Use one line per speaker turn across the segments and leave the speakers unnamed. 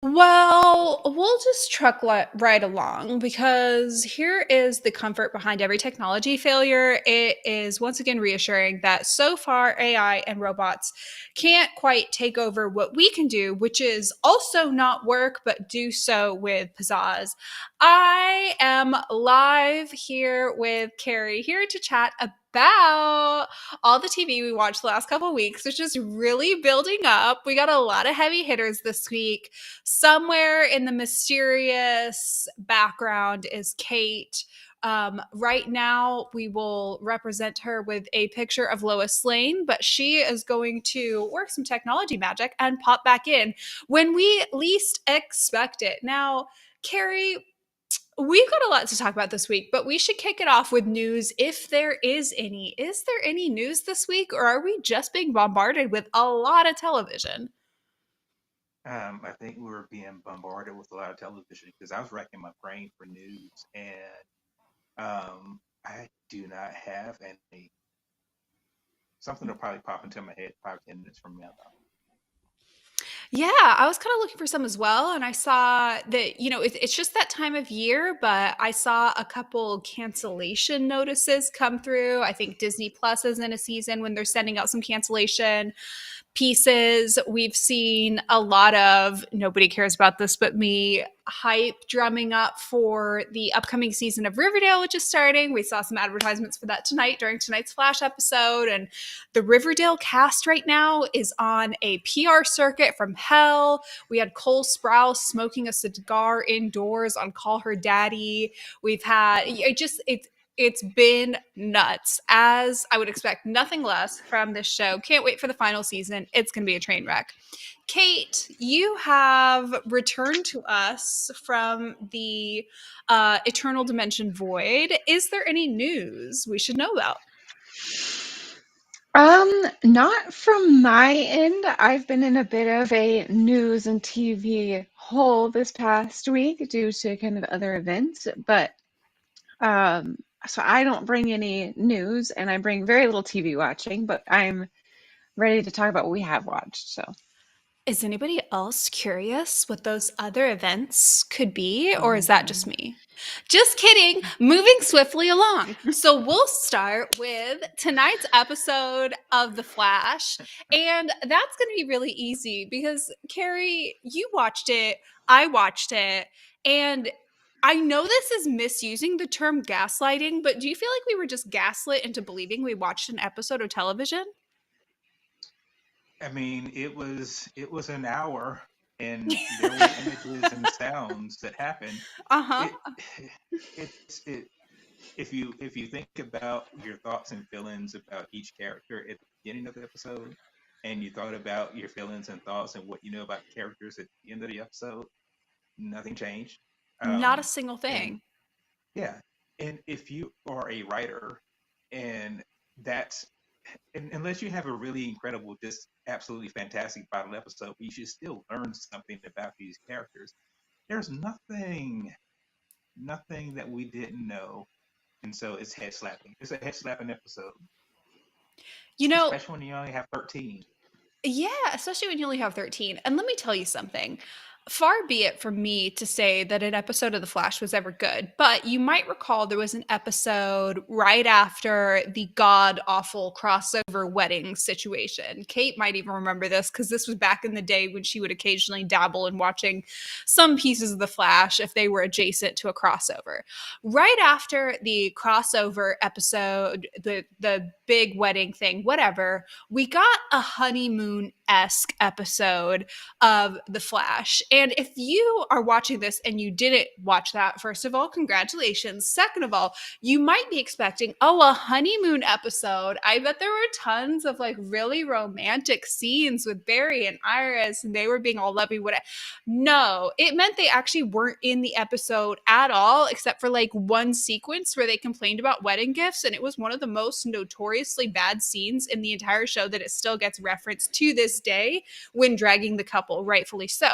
Well, we'll just truck right along because here is the comfort behind every technology failure. It is once again reassuring that so far AI and robots can't quite take over what we can do, which is also not work, but do so with pizzazz. I am live here with Carey, here to chat about all the TV we watched the last couple of weeks, which is really building up. We got a lot of heavy hitters this week. Somewhere in the mysterious background is Kate. Right now, we will represent her with a picture of Lois Lane, but she is going to work some technology magic and pop back in when we least expect it. Now, Carey, we've got a lot to talk about this week, but we should kick it off with news if there is any. Is there any news this week, or are we just being bombarded with a lot of television?
I think we were being bombarded with a lot of television because I was racking my brain for news, and I do not have any. Something will probably pop into my head 5, 10 minutes from now, though.
Yeah, I was kind of looking for some as well. And I saw that, it's just that time of year, but I saw a couple cancellation notices come through. I think Disney Plus is in a season when they're sending out some cancellation pieces. We've seen a lot of nobody cares about this but me hype drumming up for the upcoming season of Riverdale, which is starting. We saw some advertisements for that tonight during tonight's Flash episode. And the Riverdale cast right now is on a PR circuit from hell. We had Cole Sprouse smoking a cigar indoors on Call Her Daddy. We've had it's been nuts, as I would expect nothing less from this show. Can't wait for the final season. It's going to be a train wreck. Kate, you have returned to us from the Eternal Dimension Void. Is there any news we should know about?
Not from my end. I've been in a bit of a news and TV hole this past week due to kind of other events, but um, so I don't bring any news and I bring very little TV watching, but I'm ready to talk about what we have watched. So,
Is anybody else curious what those other events could be, or is that just
Um,
me? Just kidding. Moving swiftly along. So we'll start with tonight's episode of The Flash. And that's going to be really easy because, Carrie, you watched it, I watched it, and I know this is misusing the term gaslighting, but do you feel like we were just gaslit into believing we watched an episode of television?
I mean, it was an hour, and there were images and sounds that happened.
Uh huh.
It it if you think about your thoughts and feelings about each character at the beginning of the episode, and you thought about your feelings and thoughts and what you know about characters at the end of the episode, nothing changed.
Not a
Um,
single
and
thing.
yeah, and if you are a writer, and that's unless you have a really incredible, just absolutely fantastic final episode, you should still learn something about these characters. There's nothing that we didn't know, and so it's head slapping. It's a head slapping episode,
You know,
especially when you only have 13.
yeah, especially when you only have 13. And let me tell you something. Far be it from me to say that an episode of The Flash was ever good, but you might recall there was an episode right after the god awful crossover wedding situation. Kate might even remember this because this was back in the day when she would occasionally dabble in watching some pieces of The Flash if they were adjacent to a crossover. Right after the crossover episode, the big wedding thing, whatever, we got a honeymoon esque episode of The Flash. And if you are watching this and you didn't watch that, first of all, congratulations. Second of all, you might be expecting, oh, a honeymoon episode. I bet there were tons of like really romantic scenes with Barry and Iris, and they were being all lovey. Whatever. No, it meant they actually weren't in the episode at all, except for like one sequence where they complained about wedding gifts. And it was one of the most notoriously bad scenes in the entire show that it still gets referenced to this day when dragging the couple, rightfully so.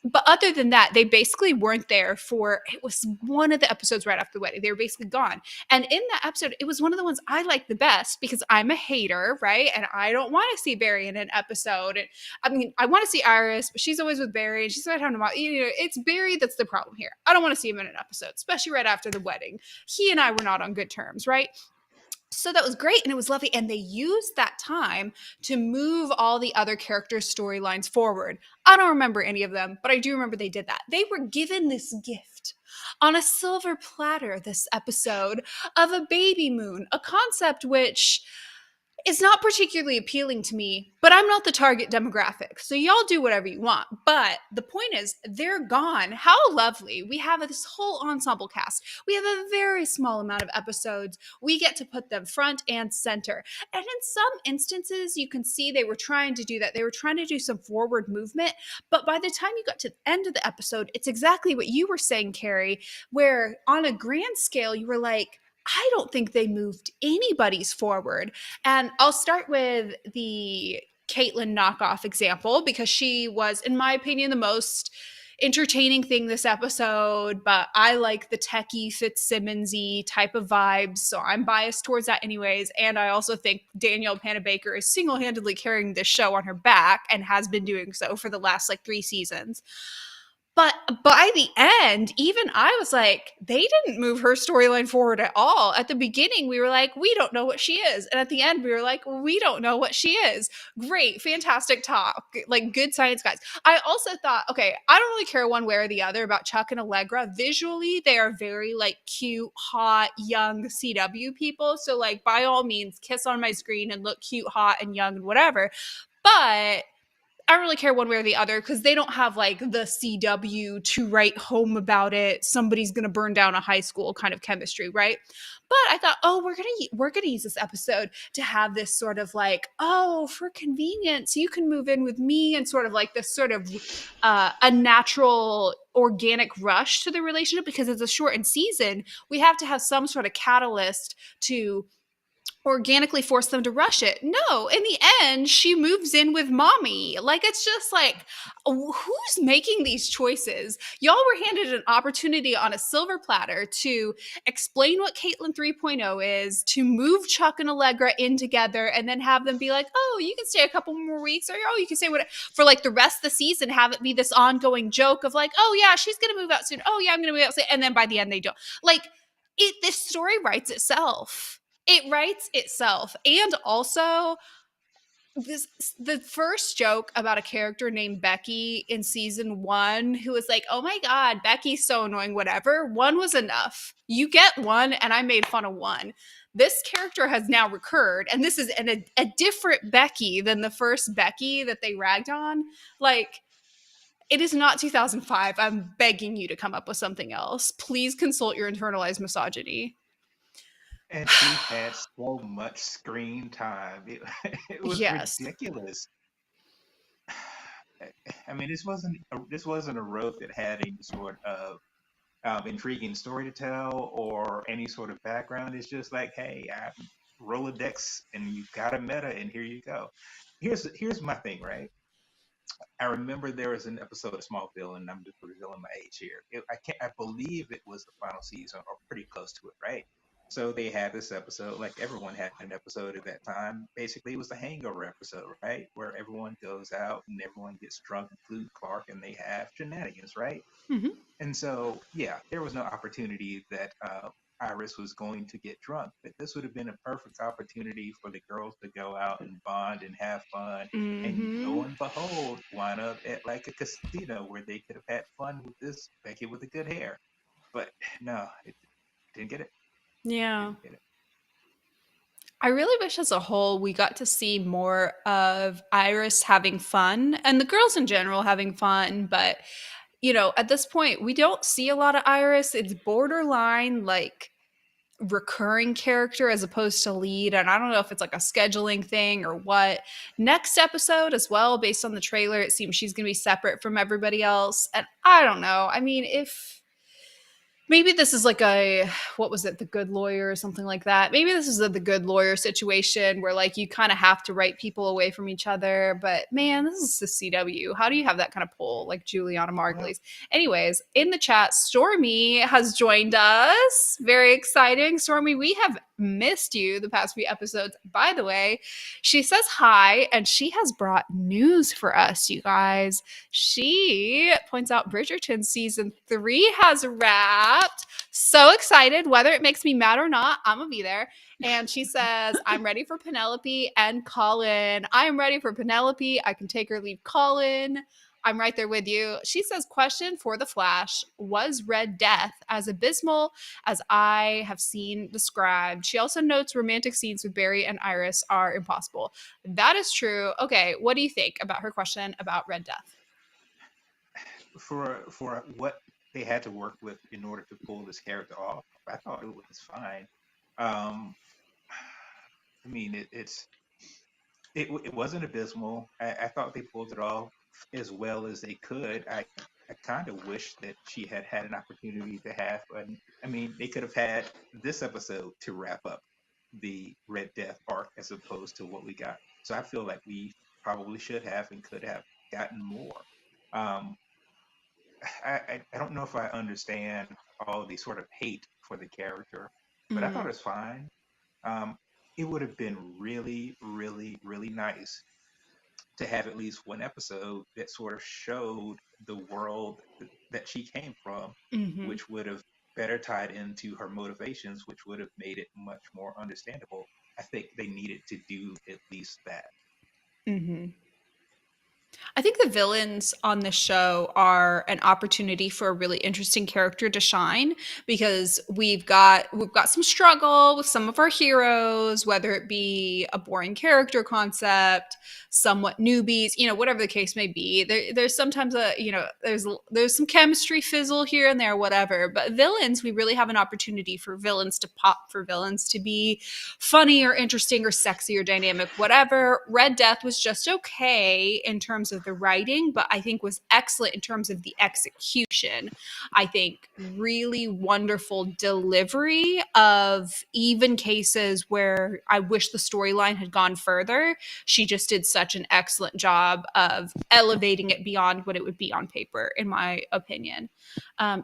but other than that, they basically weren't there for, it was one of the episodes right after the wedding. They were basically gone. And in that episode, it was one of the ones I liked the best because I'm a hater, right? And I don't want to see Barry in an episode. And I mean, I want to see Iris, but she's always with Barry and she's always having to, you know, it's Barry that's the problem here. I don't want to see him in an episode, especially right after the wedding. He and I were not on good terms, right? So that was great and it was lovely. And they used that time to move all the other characters' storylines forward. I don't remember any of them, but I do remember they did that. They were given this gift on a silver platter this episode of a baby moon, a concept which is not particularly appealing to me, but I'm not the target demographic. So y'all do whatever you want. But the point is, they're gone. How lovely. We have this whole ensemble cast. We have a very small amount of episodes. We get to put them front and center. And in some instances, you can see they were trying to do that. They were trying to do some forward movement. But by the time you got to the end of the episode, it's exactly what you were saying, Carey, where on a grand scale, you were like, I don't think they moved anybody's forward. And I'll start with the Caitlyn knockoff example because she was, in my opinion, the most entertaining thing this episode. But I like the techie Fitzsimmonsy type of vibes, so I'm biased towards that, anyways. And I also think Danielle Panabaker is single-handedly carrying this show on her back and has been doing so for the last like 3 seasons. But by the end, even I was like, they didn't move her storyline forward at all. At the beginning, we were like, we don't know what she is. And at the end, we were like, we don't know what she is. Great, fantastic talk. Like, good science guys. I also thought, okay, I don't really care one way or the other about Chuck and Allegra. Visually, they are very, like, cute, hot, young CW people. So, like, by all means, kiss on my screen and look cute, hot, and young and whatever. But I don't really care one way or the other because they don't have like the CW to write home about it. Somebody's gonna burn down a high school kind of chemistry, right? But I thought, oh, we're gonna use this episode to have this sort of like, oh, for convenience, you can move in with me, and sort of like this sort of a natural organic rush to the relationship because it's a shortened season. We have to have some sort of catalyst to organically force them to rush it. No, in the end, she moves in with mommy. Like, it's just like, who's making these choices? Y'all were handed an opportunity on a silver platter to explain what Caitlyn 3.0 is, to move Chuck and Allegra in together, and then have them be like, oh, you can stay a couple more weeks, or oh, you can stay what for like the rest of the season, have it be this ongoing joke of like, oh yeah, she's gonna move out soon. Oh yeah, I'm gonna move out soon. And then by the end, they don't. Like, this story writes itself. It writes itself. And also, the first joke about a character named Becky in season 1 who was like, oh my god, Becky's so annoying, whatever, 1 was enough. You get 1, and I made fun of 1. This character has now recurred, and this is a different Becky than the first Becky that they ragged on. Like, it is not 2005. I'm begging you to come up with something else. Please consult your internalized misogyny.
And she had so much screen time. It was
Yes.
ridiculous. I mean, this wasn't a road that had any sort of intriguing story to tell or any sort of background. It's just like, hey, I Rolodex, and you've got a meta, and here you go. Here's my thing, right? I remember there was an episode of Smallville, and I'm just revealing my age here. I believe it was the final season or pretty close to it, right? So they had this episode, like everyone had an episode at that time. Basically, it was the hangover episode, right? Where everyone goes out and everyone gets drunk, including Clark, and they have shenanigans, right?
Mm-hmm.
And so, yeah, there was no opportunity that Iris was going to get drunk, but this would have been a perfect opportunity for the girls to go out and bond and have fun. And lo
Mm-hmm.
and behold, wind up at like a casino where they could have had fun with this Becky with the good hair. But no, it didn't get it.
Yeah.
Didn't get it.
I really wish as a whole we got to see more of Iris having fun and the girls in general having fun. But, you know, at this point, we don't see a lot of Iris. It's borderline like recurring character as opposed to lead. And I don't know if it's like a scheduling thing or what. Next episode as well, based on the trailer, it seems she's going to be separate from everybody else. And I don't know. I mean, if maybe this is like a, what was it, The Good Lawyer or something like that. Maybe this is a The Good Lawyer situation where like you kind of have to write people away from each other. But man, this is the CW. How do you have that kind of pull like Juliana
Well,
Margulies? Anyways, in the chat, Stormy has joined us. Very exciting. Stormy, we have missed you the past few episodes. By the way, she says hi and she has brought news for us, you guys. She points out Bridgerton season 3 has wrapped. So excited. Whether it makes me mad or not, I'm going to be there. And she says, I'm ready for Penelope and Colin. I am ready for Penelope. I can take her leave Colin. I'm right there with you. She says, question for The Flash. Was Red Death as abysmal as I have seen described? She also notes romantic scenes with Barry and Iris are impossible. That is true. Okay, what do you think about her question about Red Death?
for what they had to work with in order to pull this character off, I thought it was fine. Um, I mean, it wasn't abysmal. I thought they pulled it off as well as they could. I kind of wish that she had had an opportunity to have I mean, they could have had this episode to wrap up the Red Death arc as opposed to what we got. So I feel like we probably should have and could have gotten more. Um, I don't know if I understand all the sort of hate for the character, but I thought it
Mm,
was fine. Um, it would have been really, really, really nice to have at least one episode that sort of showed the world that she came from,
mm-hmm,
which would have better tied into her motivations, which would have made it much more understandable. I think they needed to do at least that.
mm-hmm. I think the villains on this show are an opportunity for a really interesting character to shine because we've got some struggle with some of our heroes, whether it be a boring character concept, somewhat newbies, whatever the case may be. There's sometimes there's some chemistry fizzle here and there, whatever. But villains, we really have an opportunity for villains to pop, for villains to be funny or interesting or sexy or dynamic, whatever. Red Death was just okay in terms of the writing, but I think was excellent in terms of the execution. I think really wonderful delivery of even cases where I wish the storyline had gone further. She just did such an excellent job of elevating it beyond what it would be on paper, in my opinion.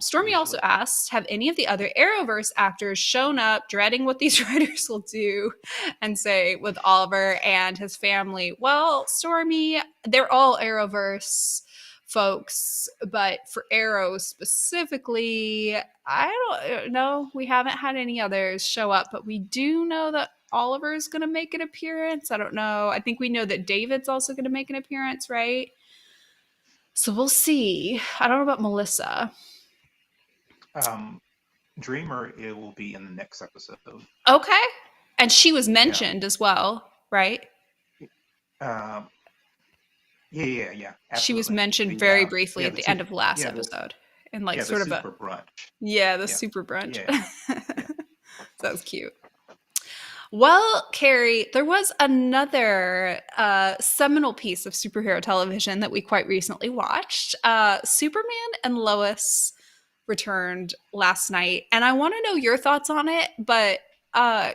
Stormy also
Usually.
asked, have any of the other Arrowverse actors shown up dreading what these writers will do and say with Oliver and his family? Well, Stormy, they're all Arrowverse folks, but for Arrow specifically, I don't know. We haven't had any others show up, but we do know that Oliver is going to make an appearance. I don't know. I think we know that David's also going to make an appearance, right? So we'll see. I don't know about Melissa.
Um, Dreamer, it will be in the next episode.
Okay. And she was
Yeah.
mentioned as well, right?
Um, yeah,
She was
absolutely.
mentioned
The
very briefly
yeah,
at
the
the end
super
of the last
yeah,
episode in like
the
sort of
super brunch.
the
Yeah,
super brunch.
yeah, yeah.
That was cute. Well, Carey, there was another seminal piece of superhero television that we quite recently watched. Superman and Lois returned last night, and I want to know your thoughts on it. But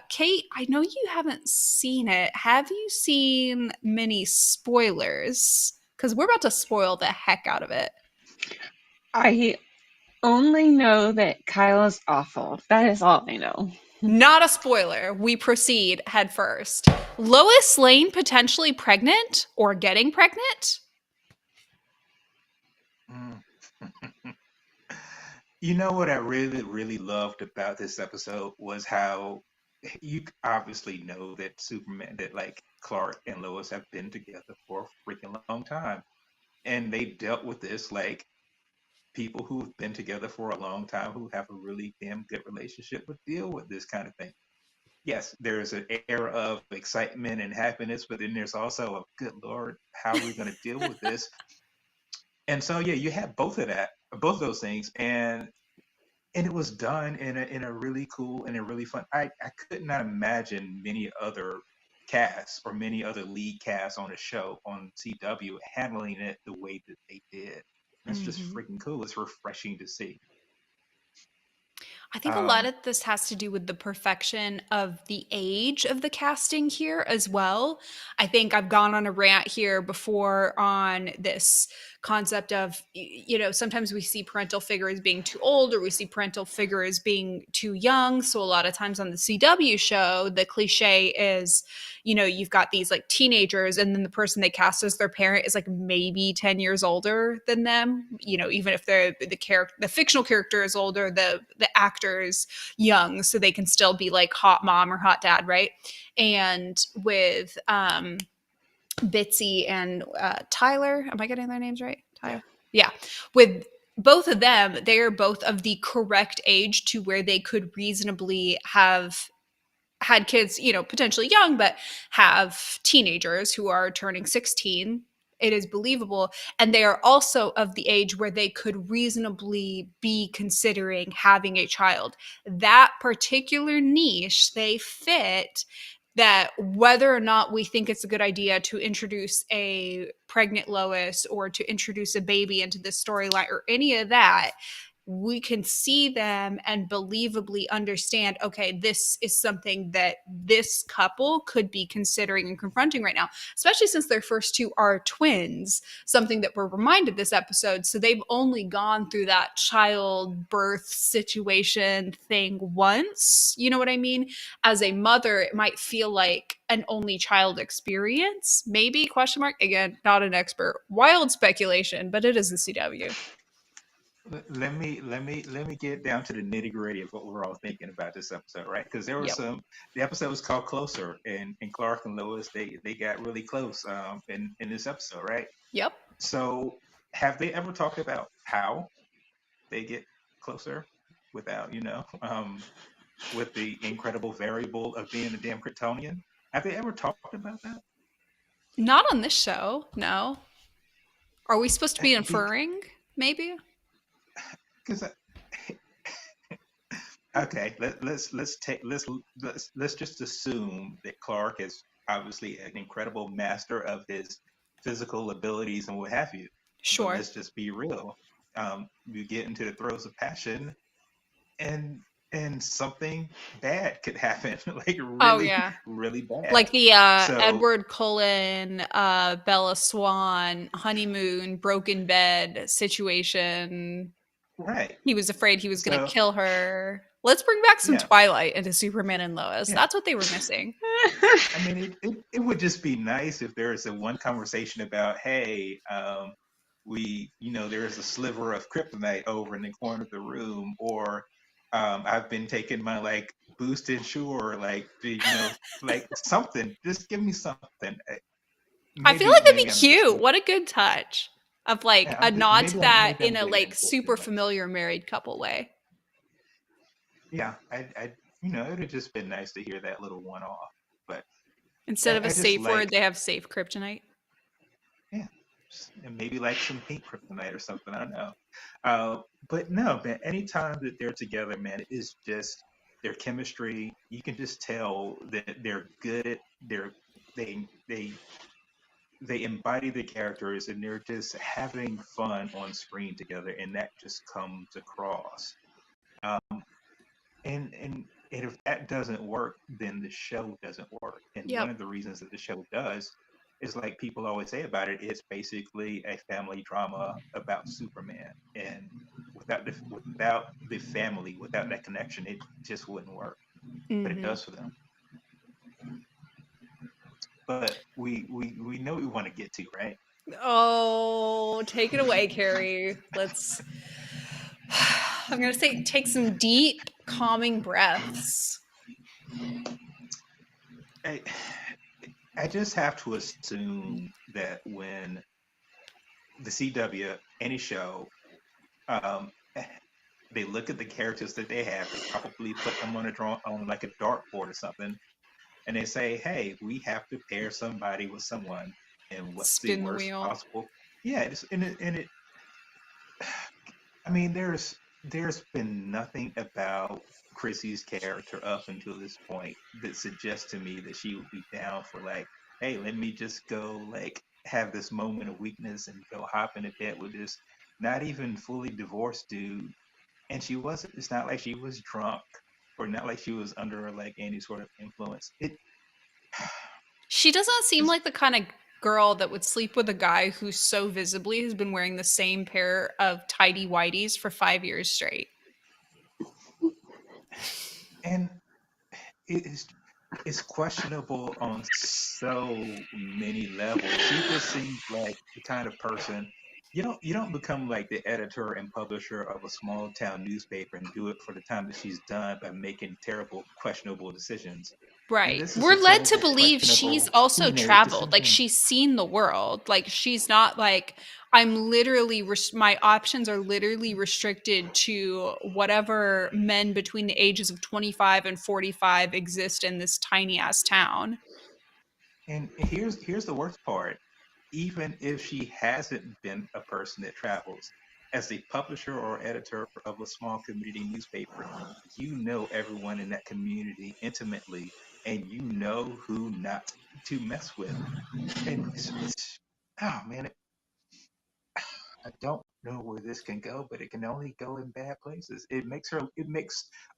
Kate, I know you haven't seen it. Have you seen many spoilers? Because we're about to spoil the heck out of it.
I only know that Kyle is awful. That is all I know.
Not a spoiler. We proceed head first. Lois Lane potentially pregnant or getting pregnant?
Mm. You know what I really, really loved about this episode was how you obviously know that that like Clark and Lois have been together for a freaking long time. And they dealt with this like people who've been together for a long time who have a really damn good relationship would deal with this kind of thing. Yes, there's an air of excitement and happiness, but then there's also a good Lord, how are we going to deal with this? And so yeah, you have both of those things, and it was done in a really cool and a really fun. I could not imagine many other casts or many other lead casts on a show on CW handling it the way that they did. That's just
Mm-hmm.
freaking cool. It's refreshing to see.
I think a lot
Um,
of this has to do with the perfection of the age of the casting here as well. I think I've gone on a rant here before on this concept of, sometimes we see parental figures being too old or we see parental figures being too young. So a lot of times on the CW show, the cliche is, you've got these like teenagers and then the person they cast as their parent is like maybe 10 years older than them, even if the fictional character is older, the actor's young, so they can still be like hot mom or hot dad, right? And with Bitsy and Tyler, am I getting their names right?
yeah.
Tyler? Yeah. With both of them, they are both of the correct age to where they could reasonably have had kids, potentially young, but have teenagers who are turning 16. It is believable. And they are also of the age where they could reasonably be considering having a child. That particular niche they fit, that whether or not we think it's a good idea to introduce a pregnant Lois or to introduce a baby into this storyline or any of that, we can see them and believably understand, okay, this is something that this couple could be considering and confronting right now, especially since their first two are twins, something that we're reminded this episode. So they've only gone through that childbirth situation thing once. You know what I mean? As a mother, it might feel like an only child experience, maybe, question mark. Again, not an expert. Wild speculation, but it is the CW.
Let me get down to the nitty gritty of what we're all thinking about this episode, right? Because there was
Yep.
the episode was called Closer, and Clark and Lois they got really close in this episode, right?
Yep.
So have they ever talked about how they get closer without with the incredible variable of being a damn Kryptonian? Have they ever talked about that?
Not on this show, no. Are we supposed to be
Because
inferring? Maybe.
okay, let's just assume that Clark is obviously an incredible master of his physical abilities and what have you. But
Sure.
let's just be real. You get into the throes of passion, and something bad could happen, like
Oh
really,
yeah.
really bad.
Like the
So
Edward Cullen, Bella Swan honeymoon broken bed situation.
right,
He was afraid he was going to
so
kill her. Let's bring back some
yeah,
Twilight into Superman and Lois.
yeah.
That's what they were missing.
I mean, it would just be nice if there is a one conversation about, hey, there is a sliver of kryptonite over in the corner of the room, or I've been taking my like boost insure, like, like something. Just give me something.
I feel like that'd
Maybe
be
I'm just
cute. What a good touch of like
yeah,
a nod to that
maybe
in
I'm
a
digging
like
for too
super
much.
familiar married couple way.
Yeah, it would have just been nice to hear that little one off, but
Instead of a
I just
safe word,
like,
they have safe kryptonite.
yeah, and maybe like some pink kryptonite or something. I don't know. But no, man. Anytime that they're together, man, it's just their chemistry. You can just tell that they're good at they they they embody the characters and they're just having fun on screen together, and that just comes across. Um, and if that doesn't work, then the show doesn't work. And one
Yep.
of the reasons that the show does is, like people always say about it, it's basically a family drama about Superman. And without the family, without that connection, it just wouldn't work. But it
Mm-hmm.
does for them. But we know what we want to get to, right?
Oh, take it away, Carrie. Let's. I'm going to say take some deep, calming breaths.
I I just have to assume that when the CW, any show, um, they look at the characters that they have. They probably put them on like a dartboard or something, and they say, "Hey, we have to pair somebody with someone." And what's the
Spin the
worst
wheel.
possible? Yeah, and it. I mean, there's been nothing about Chrissy's character up until this point that suggests to me that she would be down for, like, hey, let me just go like have this moment of weakness and go hop in a bed with this not even fully divorced dude and she wasn't. It's not like she was drunk or not like she was under like any sort of influence. It
She doesn't seem
just
like the kind of girl that would sleep with a guy who so visibly has been wearing the same pair of tidy whities for 5 years straight.
and it is it's questionable on so many levels. She just seems like the kind of person you don't become like the editor and publisher of a small town newspaper and do it for the time that she's done by making terrible, questionable decisions. And
Right.
this is
We're
a
led to
terrible,
believe she's
questionable
also
teenage
traveled. Like
decision.
she's seen the world. Like she's not like I'm literally my options are literally restricted to whatever men between the ages of 25 and 45 exist in this tiny ass town.
And here's the worst part. Even if she hasn't been a person that travels, as a publisher or editor of a small community newspaper, you know everyone in that community intimately, and you know who not to mess with. And it's oh man, I don't know where this can go, but it can only go in bad places. It makes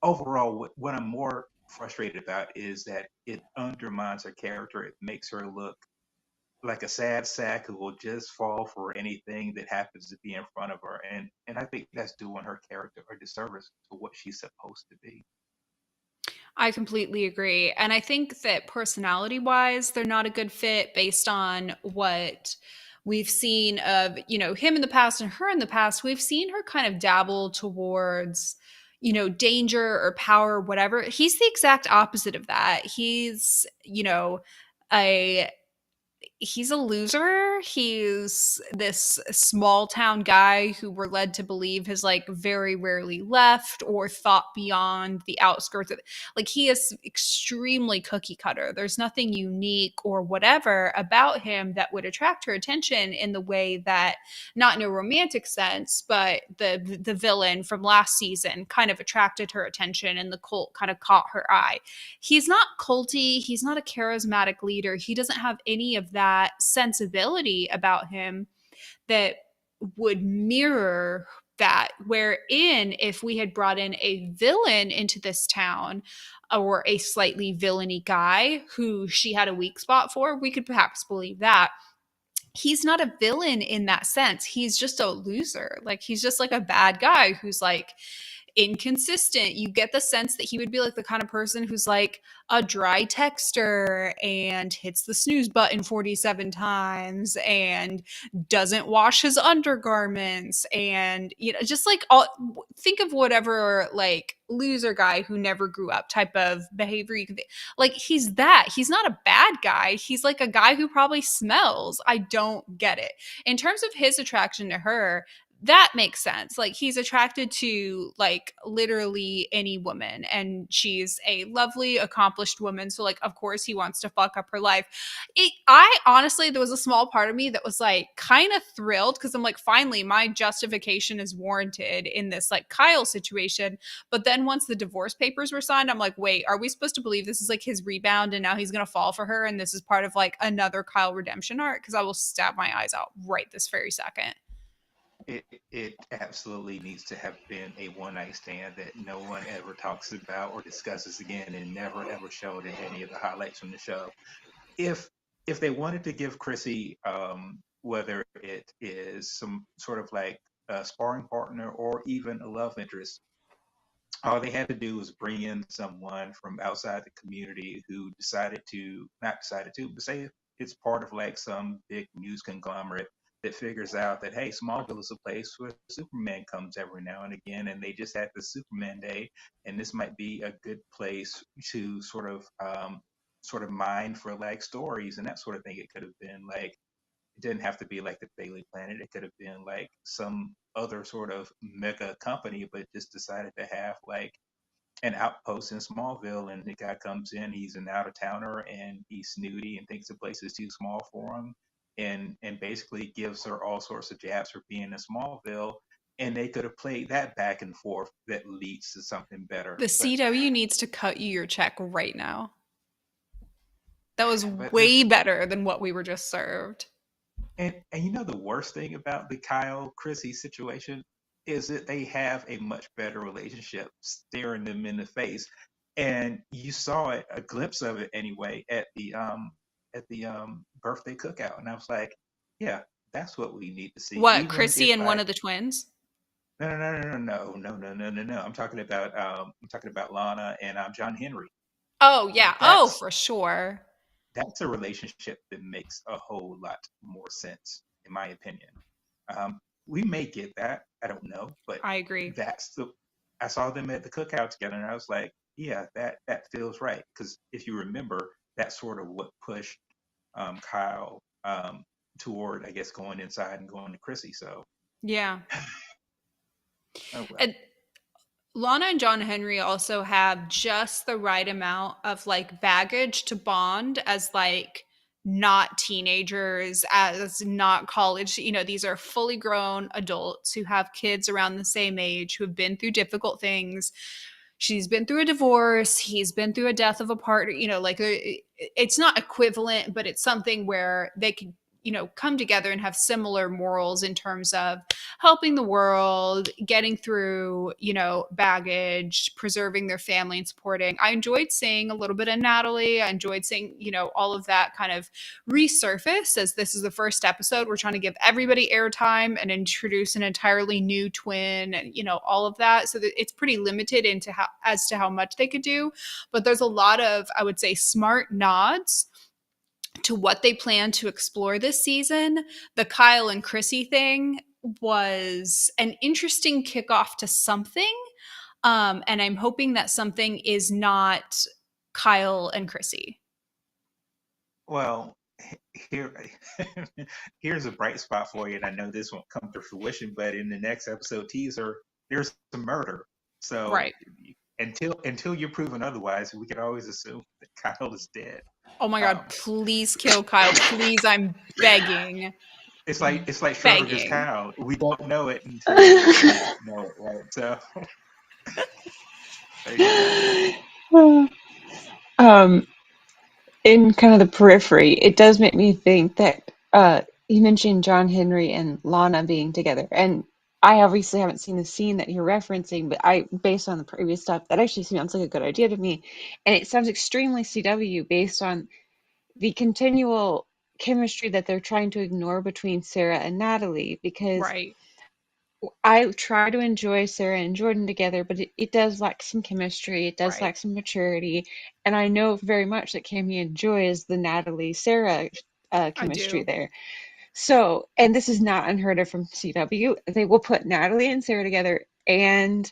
overall what I'm more frustrated about is that it undermines her character. It makes her look like a sad sack who will just fall for anything that happens to be in front of her. And I think that's doing her character a disservice to what she's supposed to be.
I completely agree. And I think that personality wise, they're not a good fit based on what we've seen of, him in the past and her in the past. We've seen her kind of dabble towards, danger or power, whatever. He's the exact opposite of that. A he's a loser. He's this small town guy who we're led to believe has like very rarely left or thought beyond the outskirts of like he is extremely cookie cutter. There's nothing unique or whatever about him that would attract her attention in the way that not in a romantic sense, but the villain from last season kind of attracted her attention and the cult kind of caught her eye. He's not culty, he's not a charismatic leader. He doesn't have any of that sensibility about him that would mirror that. Wherein, if we had brought in a villain into this town or a slightly villainy guy who she had a weak spot for, we could perhaps believe that. He's not a villain in that sense. He's just a loser. Like he's just like a bad guy who's like inconsistent. You get the sense that he would be like the kind of person who's like a dry texter and hits the snooze button 47 times and doesn't wash his undergarments and just like all think of whatever like loser guy who never grew up type of behavior you can think. Like he's not a bad guy. He's like a guy who probably smells. I don't get it. In terms of his attraction to her, that makes sense. Like he's attracted to like literally any woman and she's a lovely accomplished woman, so like of course he wants to fuck up her life. I honestly, there was a small part of me that was like kind of thrilled because I'm like finally my justification is warranted in this like Kyle situation. But then once the divorce papers were signed, I'm like, wait, are we supposed to believe this is like his rebound and now he's gonna fall for her and this is part of like another Kyle redemption arc? Because I will stab my eyes out right this very second.
It absolutely needs to have been a one night stand that no one ever talks about or discusses again and never ever showed in any of the highlights from the show. If if they wanted to give Chrissy whether it is some sort of like a sparring partner or even a love interest, all they had to do was bring in someone from outside the community who decided to not decided to, but say it's part of like some big news conglomerate that figures out that hey, Smallville is a place where Superman comes every now and again, and they just had the Superman Day, and this might be a good place to sort of mine for like stories and that sort of thing. It could have been like it didn't have to be like the Daily Planet. It could have been like some other sort of mega company, but just decided to have like an outpost in Smallville. And the guy comes in, he's an out of towner, and he's snooty and thinks the place is too small for him, and basically gives her all sorts of jabs for being in Smallville. And they could have played that back and forth that leads to something better.
The
But
CW needs to cut you your check right now. That was
but this
way better than what we were just served.
and you know the worst thing about the Kyle Chrissy situation? is that they have a much better relationship, staring them in the face. And you saw it, a glimpse of it anyway, at the birthday cookout. And I was like, yeah, that's what we need to see.
What,
Even
Chrissy
if
and one
I
of the twins?
no. I'm talking about Lana and John Henry.
Oh, yeah. Oh,
That's
for sure.
that's a relationship that makes a whole lot more sense, in my opinion. We may get that, I don't know, but
I agree.
that's the. I saw them at the cookout together, and I was like, yeah, that feels right. Because if you remember, that's sort of what pushed Kyle toward, I guess, going inside and going to Chrissy. So,
Yeah.
oh well.
And Lana and John Henry also have just the right amount of like baggage to bond as like not teenagers, as not college. You know, these are fully grown adults who have kids around the same age who have been through difficult things. She's been through a divorce, he's been through a death of a partner, you know, like it's not equivalent, but it's something where they can, you know, come together and have similar morals in terms of helping the world, getting through, you know, baggage, preserving their family and supporting. I enjoyed seeing a little bit of Natalie. I enjoyed seeing, you know, all of that kind of resurface as this is the first episode. We're trying to give everybody airtime and introduce an entirely new twin and, you know, all of that. So that it's pretty limited into how as to how much they could do. But there's a lot of, I would say, smart nods to what they plan to explore this season. The Kyle and Chrissy thing was an interesting kickoff to something. And I'm hoping that something is not Kyle and Chrissy.
Well, here, here's a bright spot for you, and I know this won't come to fruition, but in the next episode teaser, there's a murder. So
Right.
until you're proven otherwise, we can always assume that Kyle is dead.
Oh my God,
Um,
please kill Kyle. Please, I'm begging.
it's like Schrodinger's
Begging.
cow. We don't know it until we know it, right? So there you go.
Um, in kind of the periphery, it does make me think that you mentioned John Henry and Lana being together, and I obviously haven't seen the scene that you're referencing, but I, based on the previous stuff, that actually sounds like a good idea to me, and it sounds extremely CW based on the continual chemistry that they're trying to ignore between Sarah and Natalie, because
Right.
I try to enjoy Sarah and Jordan together, but it does lack some chemistry. It does
Right.
lack some maturity. And I know very much that Cammie enjoys the Natalie Sarah
I
chemistry
do.
there. So, and this is not unheard of from CW. They will put Natalie and Sarah together and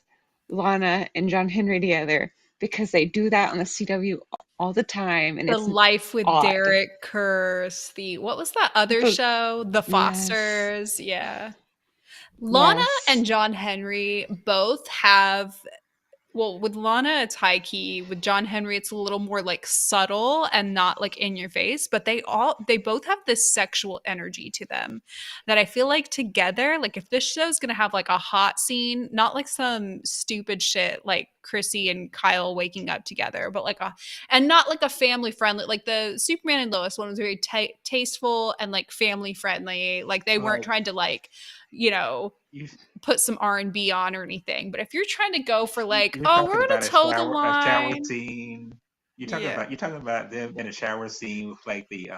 Lana and John Henry together because they do that on the CW all the time. And
The
it's
Life with
odd.
Derek Curse, the what was that other
But
show? The
yes,
Fosters. Yeah. Lana
yes.
and John Henry both have, well, with Lana, it's high key. With John Henry, it's a little more like subtle and not like in your face. But they both have this sexual energy to them that I feel like together, like if this show's gonna have like a hot scene, not like some stupid shit like Chrissy and Kyle waking up together, but like a, and not like a family friendly, like the Superman and Lois one was very tasteful and like family friendly. Like they weren't
Like
trying to like, you know,
you,
put some R&B on or anything. But if you're trying to go for like,
you're
oh,
talking
we're
about
gonna toe the
a shower
line.
scene.
Yeah.
You're talking about them in a shower scene with like the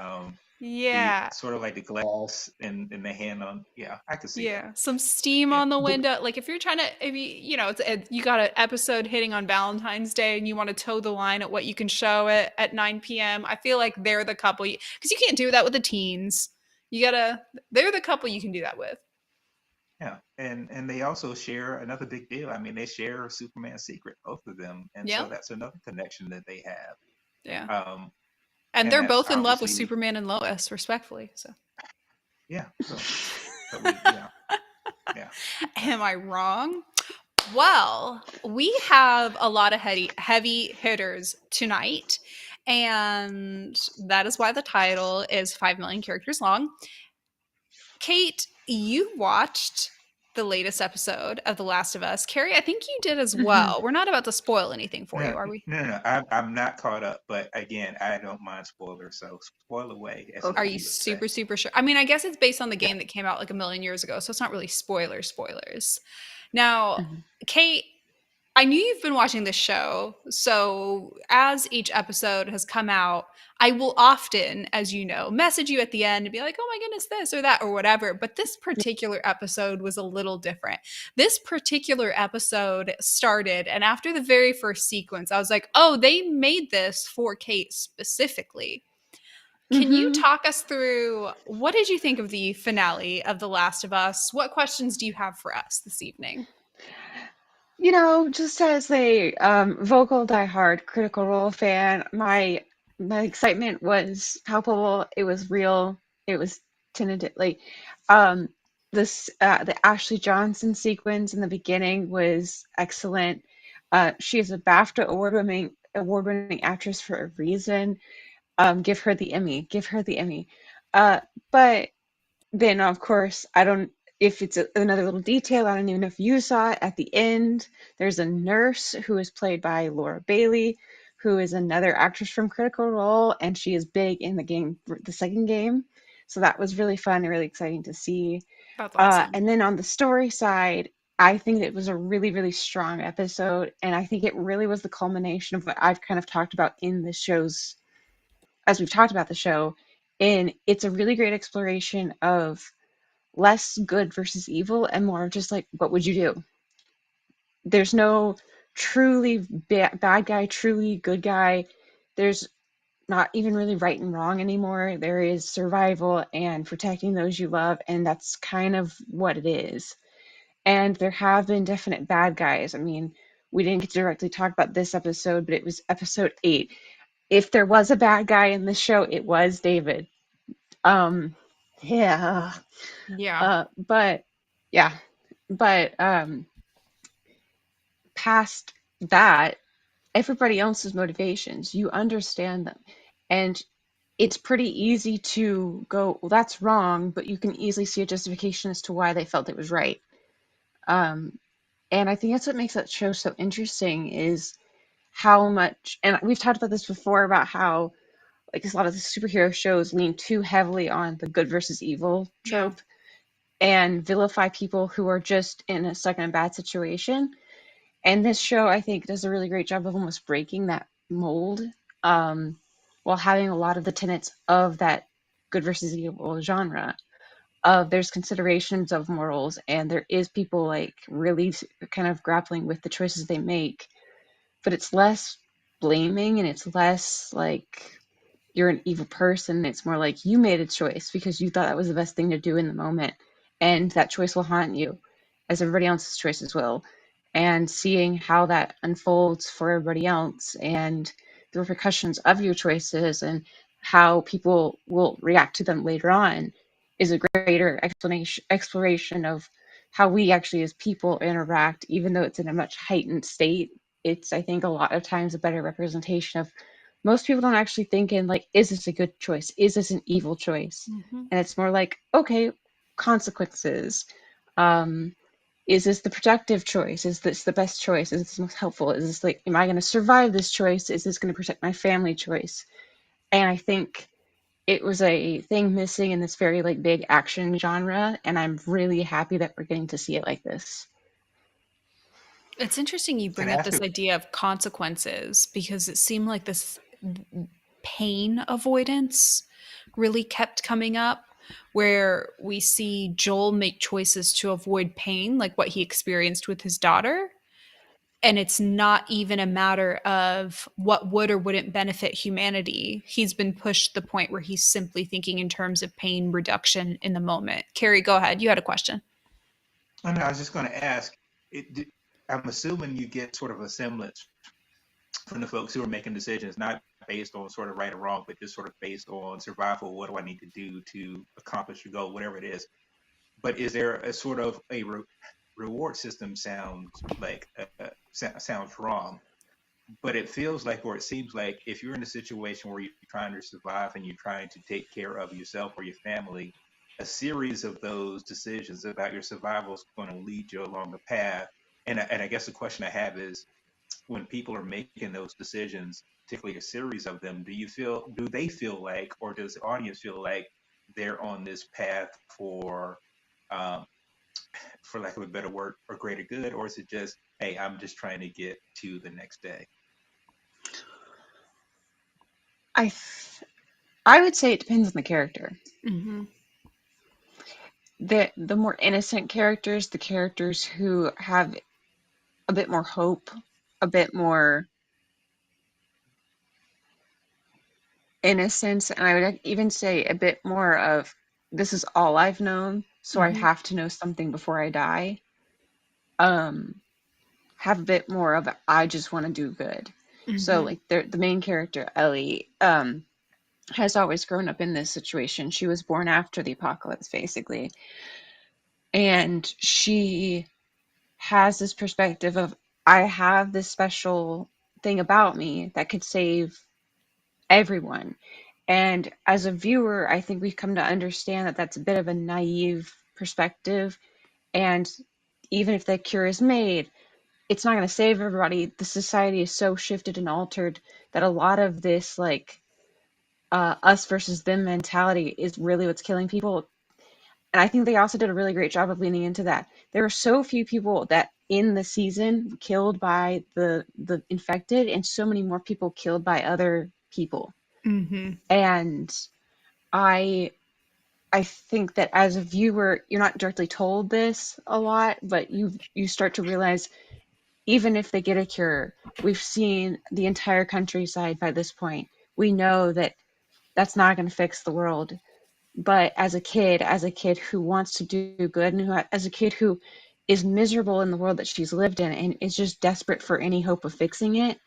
Yeah.
sort of like the glass and the hand on. Yeah, I could see that.
Yeah. Some steam
And,
on the
but
window. Like if you're trying to, if you know, you got an episode hitting on Valentine's Day and you want to toe the line at what you can show it at 9 p.m. I feel like they're the couple, because you can't do that with the teens. You gotta, they're the couple you can do that with.
yeah, and they also share another big deal. I mean, they share Superman's secret, both of them, and
Yeah.
so that's another connection that they have.
Yeah.
Um,
And
and
they're
that's
both in love with
obviously
Superman and Lois, respectfully. So,
yeah. So, but we yeah yeah.
am I wrong? Well, we have a lot of heavy hitters tonight, and that is why the title is 5 million characters long. Kate, you watched the latest episode of The Last of Us. Carrie, I think you did as
Mhm.
well. We're not about to spoil anything for you,
No,
are we?
no. I'm not caught up, but again, I don't mind spoilers, so spoil away, as
Are
Okay.
you
you would say.
super, super sure? I mean, I guess it's based on the
Yeah,
game that came out like a million years ago, so it's not really spoilers. Now,
Mhm.
Kate, I knew you've been watching this show. So, as each episode has come out, I will often, as you know, message you at the end and be like, oh my goodness, this or that or whatever. But this particular episode was a little different. This particular episode started, and after the very first sequence, I was like, oh, they made this for Kate specifically. Can you
Mhm.
talk us through what did you think of the finale of The Last of Us? What questions do you have for us this evening?
Just as a vocal diehard Critical Role fan, my excitement was palpable. It was real. It was tentatively. Um, the Ashley Johnson sequence in the beginning was excellent. She is a BAFTA award-winning actress for a reason. Give her the Emmy. Give her the Emmy. But then, of course, I don't. If it's another little detail, I don't even know if you saw it at the end. There's a nurse who is played by Laura Bailey, who is another actress from Critical Role, and she is big in the game, the second game. So that was really fun and really exciting to see.
That's awesome.
And then on the story side, I think it was a really, really strong episode, and I think it really was the culmination of what I've kind of talked about in the shows as we've talked about the show. And it's a really great exploration of less good versus evil and more of just like, what would you do? There's no truly bad guy, truly good guy. There's not even really right and wrong anymore. There is survival and protecting those you love, and that's kind of what it is. And there have been definite bad guys. I mean, we didn't get to directly talk about this episode, but it was episode 8. If there was a bad guy in this show, it was David. Um, yeah.
Yeah.
But yeah, but past that, everybody else's motivations, you understand them. And it's pretty easy to go, well, that's wrong, but you can easily see a justification as to why they felt it was right. Um, and I think that's what makes that show so interesting is how much, and we've talked about this before about how like a lot of the superhero shows lean too heavily on the good versus evil
Yeah.
trope and vilify people who are just in a stuck in a bad situation. And this show, I think, does a really great job of almost breaking that mold, um, while having a lot of the tenets of that good versus evil genre. There's considerations of morals, and there is people like really kind of grappling with the choices they make, but it's less blaming and it's less like you're an evil person. It's more like you made a choice because you thought that was the best thing to do in the moment. And that choice will haunt you, as everybody else's choices will. And seeing how that unfolds for everybody else and the repercussions of your choices and how people will react to them later on is a greater exploration of how we actually as people interact, even though it's in a much heightened state. It's, I think, a lot of times a better representation of most people don't actually think in like, is this a good choice? Is this an evil choice?
Hmm.
And it's more like, okay, consequences. Um, is this the productive choice? Is this the best choice? Is this the most helpful? Is this like, am I going to survive this choice? Is this going to protect my family choice? And I think it was a thing missing in this very like big action genre, and I'm really happy that we're getting to see it like this.
It's interesting you
Can
bring
I
up
ask
this
a
idea of consequences because it seemed like this pain avoidance really kept coming up where we see Joel make choices to avoid pain, like what he experienced with his daughter. And it's not even a matter of what would or wouldn't benefit humanity. He's been pushed to the point where he's simply thinking in terms of pain reduction in the moment. Carrie, go ahead. You had a question.
Oh, no, I was just going to ask. I'm assuming you get sort of a semblance from the folks who are making decisions, not based on sort of right or wrong, but just sort of based on survival. What do I need to do to accomplish your goal, whatever it is? But is there a sort of a reward system? Sounds like sounds wrong, but it feels like, or it seems like, if you're in a situation where you're trying to survive and you're trying to take care of yourself or your family, a series of those decisions about your survival is going to lead you along a path. And I guess the question I have is, when people are making those decisions, particularly a series of them, do they feel like, or does the audience feel like they're on this path for um, for lack of a better word, for greater good, or is it just, hey, I'm just trying to get to the next day?
I th- I would say it depends on the character.
Mm-hmm.
The more innocent characters, the characters who have a bit more hope, a bit more innocence, and I would even say a bit more of this is all I've known, so I
Mm-hmm.
have to know something before I die. Um, have a bit more of I just want to do good. So
Mm-hmm.
like the main character Ellie has always grown up in this situation. She was born after the apocalypse basically, and she has this perspective of I have this special thing about me that could save everyone. And as a viewer, I think we've come to understand that that's a bit of a naive perspective. And even if that cure is made, it's not going to save everybody. The society is so shifted and altered that a lot of this, like, us versus them mentality is really what's killing people. And I think they also did a really great job of leaning into that. There were so few people that in the season killed by the infected, and so many more people killed by other people.
Mm-hmm.
And I I think that as a viewer, you're not directly told this a lot, but you start to realize even if they get a cure, we've seen the entire countryside by this point. We know that that's not going to fix the world. But as a kid who wants to do good, and as a kid who is miserable in the world that she's lived in and is just desperate for any hope of fixing it,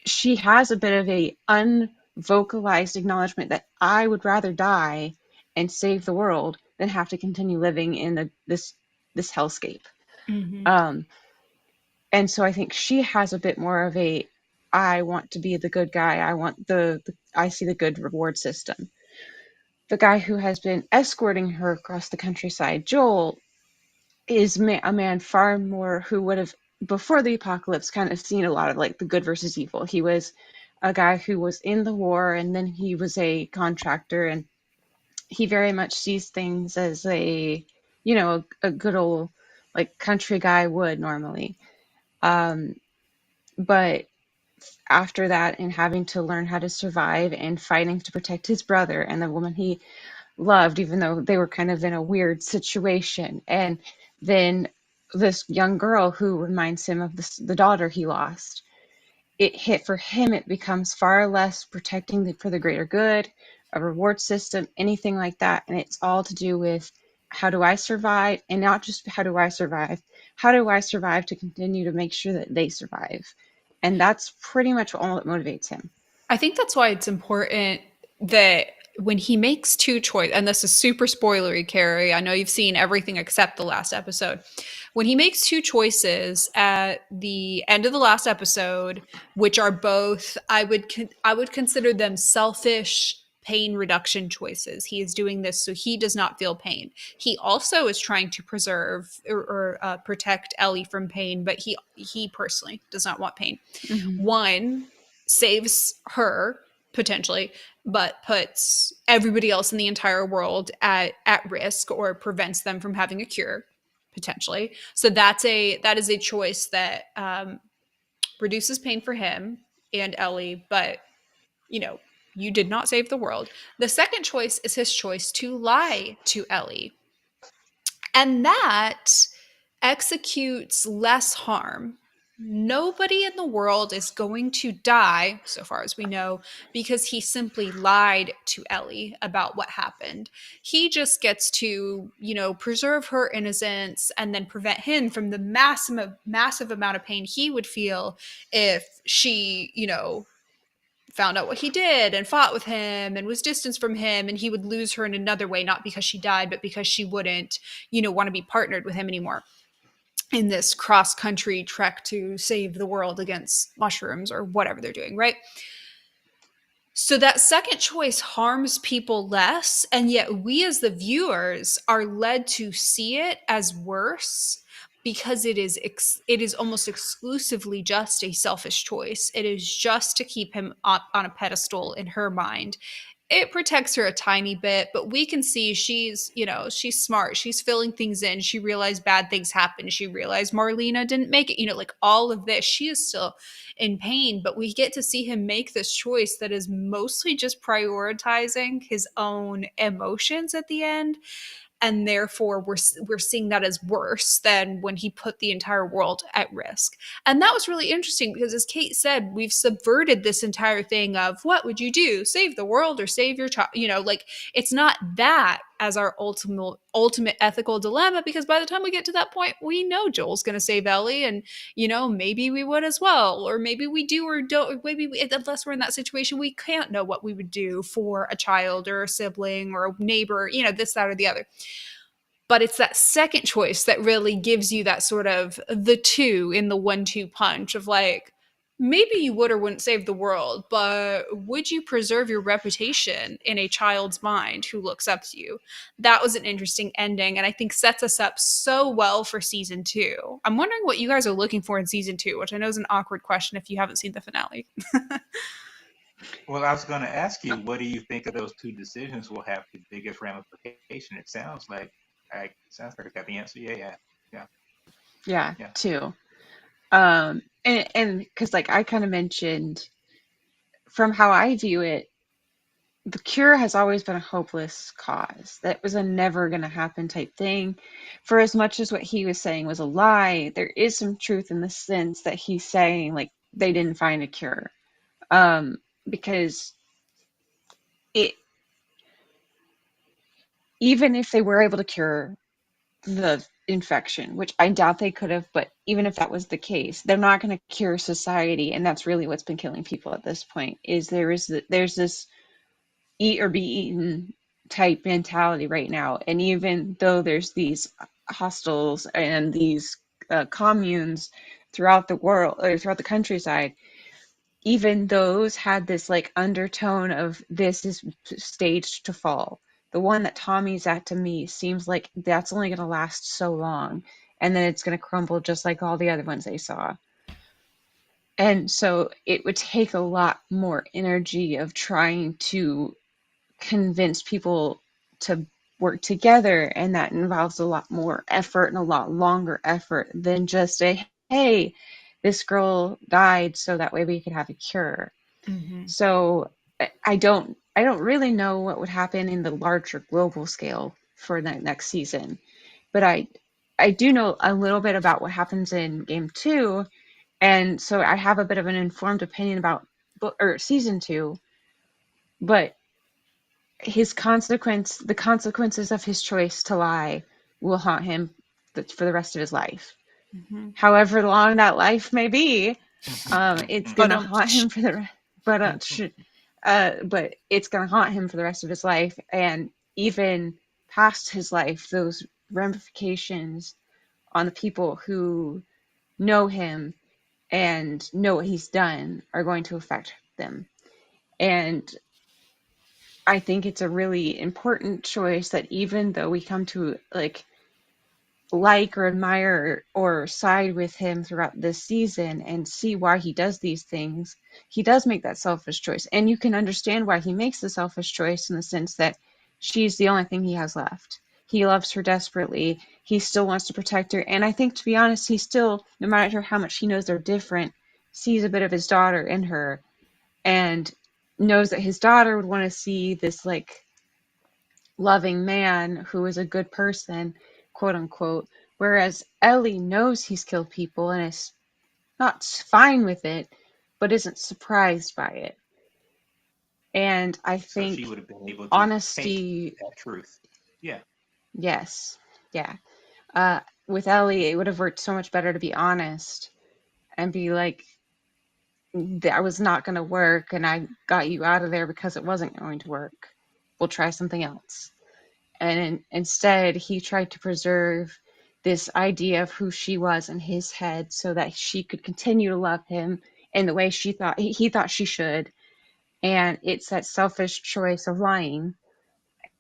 she has a bit of a unvocalized acknowledgement that I would rather die and save the world than have to continue living in this hellscape.
Mm-hmm.
Um, and so I think she has a bit more of a I want to be the good guy. I want the I see the good reward system. The guy who has been escorting her across the countryside, Joel, is a man far more who would have before the apocalypse kind of seen a lot of like the good versus evil. He was a guy who was in the war and then he was a contractor, and he very much sees things as a good old like country guy would normally. Um, but after that, and having to learn how to survive and fighting to protect his brother and the woman he loved, even though they were kind of in a weird situation. And then this young girl who reminds him of the daughter he lost. It hit for him, it becomes far less protecting for the greater good, a reward system, anything like that. And it's all to do with how do I survive? And not just how do I survive to continue to make sure that they survive? And that's pretty much all that motivates him.
I think that's why it's important that when he makes two choices, and this is super spoilery, Carey. I know you've seen everything except the last episode. When he makes two choices at the end of the last episode, which are both, I would consider them selfish pain reduction choices. He is doing this so he does not feel pain. He also is trying to preserve or protect Ellie from pain, but he personally does not want pain.
Mm-hmm.
One saves her potentially, but puts everybody else in the entire world at risk or prevents them from having a cure potentially. So that is a choice that reduces pain for him and Ellie, but you know, you did not save the world. The second choice is his choice to lie to Ellie. And that executes less harm. Nobody in the world is going to die, so far as we know, because he simply lied to Ellie about what happened. He just gets to, preserve her innocence and then prevent him from the massive amount of pain he would feel if she, found out what he did and fought with him and was distanced from him, and he would lose her in another way, not because she died but because she wouldn't want to be partnered with him anymore in this cross country trek to save the world against mushrooms or whatever they're doing, right? So that second choice harms people less, and yet we as the viewers are led to see it as worse because it is almost exclusively just a selfish choice. It is just to keep him up on a pedestal in her mind. it protects her a tiny bit, but we can see she's, she's smart. She's filling things in. She realized bad things happened. She realized Marlena didn't make it, like all of this. She is still in pain, but we get to see him make this choice that is mostly just prioritizing his own emotions at the end, and therefore we're seeing that as worse than when he put the entire world at risk. And that was really interesting because, as Kate said, we've subverted this entire thing of what would you do, save the world or save your child, like it's not that as our ultimate ethical dilemma, because by the time we get to that point, we know Joel's going to save Ellie, and maybe we would as well, or maybe we do or don't, or maybe unless we're in that situation, we can't know what we would do for a child or a sibling or a neighbor, this, that, or the other. But it's that second choice that really gives you that sort of the two in the 1-2 punch of like, maybe you would or wouldn't save the world, but would you preserve your reputation in a child's mind who looks up to you? That was an interesting ending, and I think sets us up so well for season 2. I'm wondering what you guys are looking for in season 2, which I know is an awkward question if you haven't seen the finale.
Well, I was going to ask you, what do you think of those two decisions will have the biggest ramification? It sounds like I got the answer.
Yeah,
Yeah.
two. And because like I kind of mentioned, from how I view it, the cure has always been a hopeless cause. That was a never going to happen type thing. For as much as what he was saying was a lie, there is some truth in the sense that he's saying like they didn't find a cure. Because it, even if they were able to cure the infection, which I doubt they could have, but even if that was the case, they're not going to cure society, and that's really what's been killing people at this point. Is there's this eat or be eaten type mentality right now, and even though there's these hostels and these communes throughout the world or throughout the countryside, even those had this like undertone of this is staged to fall. The one that Tommy's at to me seems like that's only going to last so long, and then it's going to crumble just like all the other ones they saw. And so it would take a lot more energy of trying to convince people to work together, and that involves a lot more effort and a lot longer effort than just a hey, this girl died so that way we could have a cure.
Mm-hmm.
So I don't really know what would happen in the larger global scale for the next season, but I do know a little bit about what happens in game 2, and so I have a bit of an informed opinion about season 2, but the consequences of his choice to lie will haunt him for the rest of his life.
Mm-hmm.
However long that life may be, it's
But
gonna haunt him for the but it's gonna haunt him for the rest of his life, and even past his life, those ramifications on the people who know him and know what he's done are going to affect them. And I think it's a really important choice that even though we come to like or admire or side with him throughout this season and see why he does these things, he does make that selfish choice. And you can understand why he makes the selfish choice in the sense that she's the only thing he has left. He loves her desperately. He still wants to protect her. And I think, to be honest, he still, no matter how much he knows they're different, sees a bit of his daughter in her and knows that his daughter would want to see this like loving man who is a good person, quote unquote, whereas Ellie knows he's killed people and is not fine with it, but isn't surprised by it. And I
So she
think
would have been able to take
honesty,
that truth. Yeah.
yes, yeah. With Ellie, it would have worked so much better to be honest and be like, that was not going to work, and I got you out of there because it wasn't going to work. We'll try something else. And instead, he tried to preserve this idea of who she was in his head so that she could continue to love him in the way he thought she should. And it's that selfish choice of lying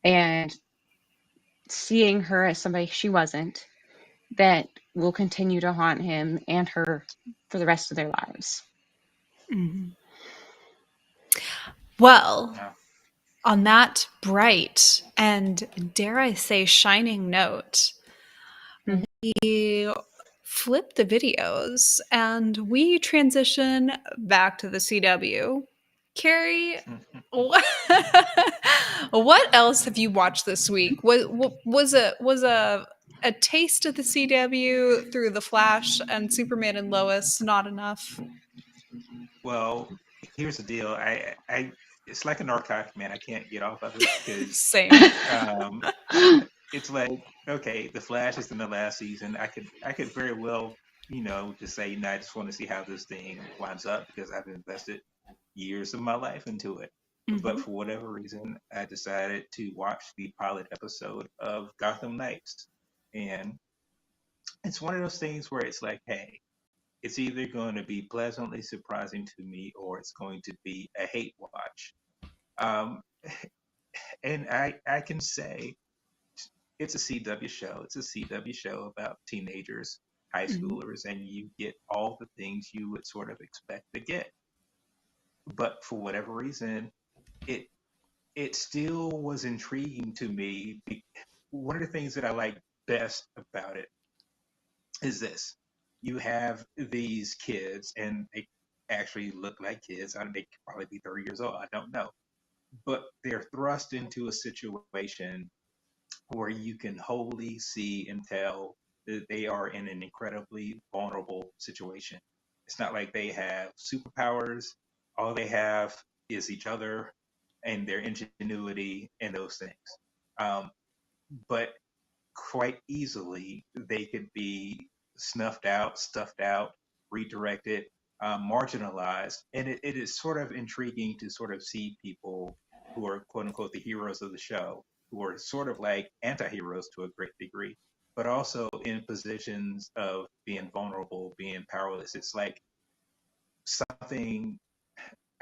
and seeing her as somebody she wasn't that will continue to haunt him and her for the rest of their lives.
Mm-hmm. Well,
Yeah.
on that bright and, dare I say, shining note,
Mhm.
we flip the videos and we transition back to the CW. Carrie, what, what else have you watched this week? Was a taste of the CW through The Flash and Superman and Lois not enough?
Well, here's the deal. It's like a narcotic, man. I can't get off of it because
Same.
um, it's like, okay, The Flash is in the last season. I could very well, just say, I just want to see how this thing winds up because I've invested years of my life into it. But
Hmm.
for whatever reason, I decided to watch the pilot episode of Gotham Knights, and it's one of those things where it's like, hey, it's either going to be pleasantly surprising to me or it's going to be a hate watch. Um, and I can say it's a CW show. It's a CW show about teenagers, high
Hmm.
schoolers, and you get all the things you would sort of expect to get. But for whatever reason, it it still was intriguing to me. One of the things that I like best about it is this: you have these kids, and they actually look like kids. I mean, they could probably be 30 years old. I don't know, but they're thrust into a situation where you can wholly see and tell that they are in an incredibly vulnerable situation. It's not like they have superpowers. All they have is each other and their ingenuity and those things. Um, but quite easily, they could be snuffed out, stuffed out, redirected, marginalized. And it is sort of intriguing to sort of see people who are quote unquote the heroes of the show, who are sort of like anti heroes to a great degree, but also in positions of being vulnerable, being powerless. It's like something,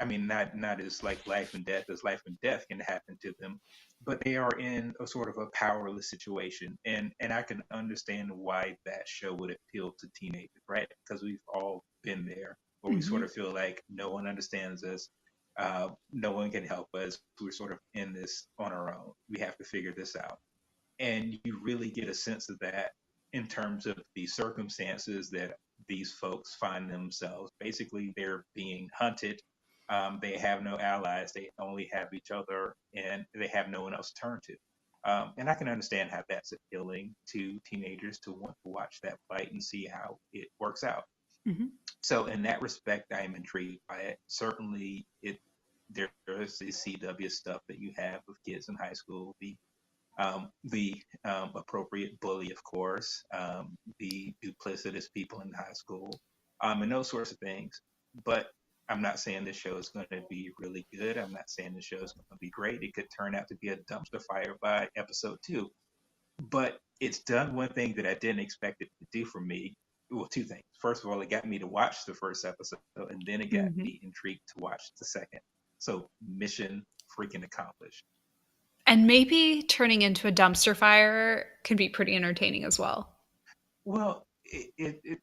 I mean, not as like life and death, as life and death can happen to them, but they are in a sort of a powerless situation, and I can understand why that show would appeal to teenagers, right? Because we've all been there, where we sort
Hmm.
of feel like no one understands us, no one can help us. We're sort of in this on our own. We have to figure this out, and you really get a sense of that in terms of the circumstances that these folks find themselves. Basically, they're being hunted. They have no allies. They only have each other, and they have no one else to turn to. And I can understand how that's appealing to teenagers to want to watch that fight and see how it works out.
Hmm.
So, in that respect, I am intrigued by it. Certainly, there's the CW stuff that you have with kids in high school, the appropriate bully, of course, the duplicitous people in high school, and those sorts of things. But I'm not saying this show is going to be really good. I'm not saying the show is going to be great. It could turn out to be a dumpster fire by episode two. But it's done one thing that I didn't expect it to do for me. Well, two things. First of all, it got me to watch the first episode, and then it got
Hmm.
me intrigued to watch the second. So, mission freaking accomplished.
And maybe turning into a dumpster fire can be pretty entertaining as well.
Well,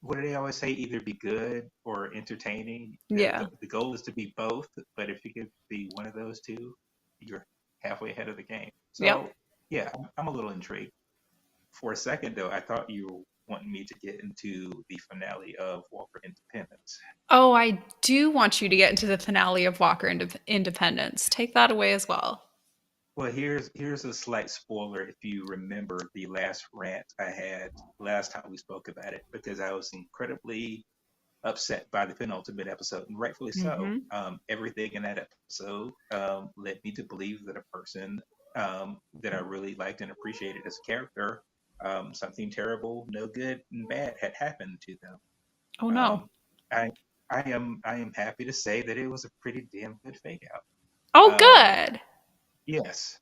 what do they always say? Either be good or entertaining.
Yeah.
The goal is to be both, but if you could be one of those two, you're halfway ahead of the game.
Yep.
So, yeah, I'm a little intrigued. For a second, though, I thought you were wanting me to get into the finale of Walker Independence.
Oh, I do want you to get into the finale of Walker Independence. Take that away as well.
Well, here's a slight spoiler if you remember the last rant I had last time we spoke about it, because I was incredibly upset by the penultimate episode, and rightfully so.
Hmm.
Everything in that episode led me to believe that a person that I really liked and appreciated as a character, something terrible, no good, and bad had happened to them.
Oh no.
Um, I I am happy to say that it was a pretty damn good fake
Oh,
out.
good.
Yes.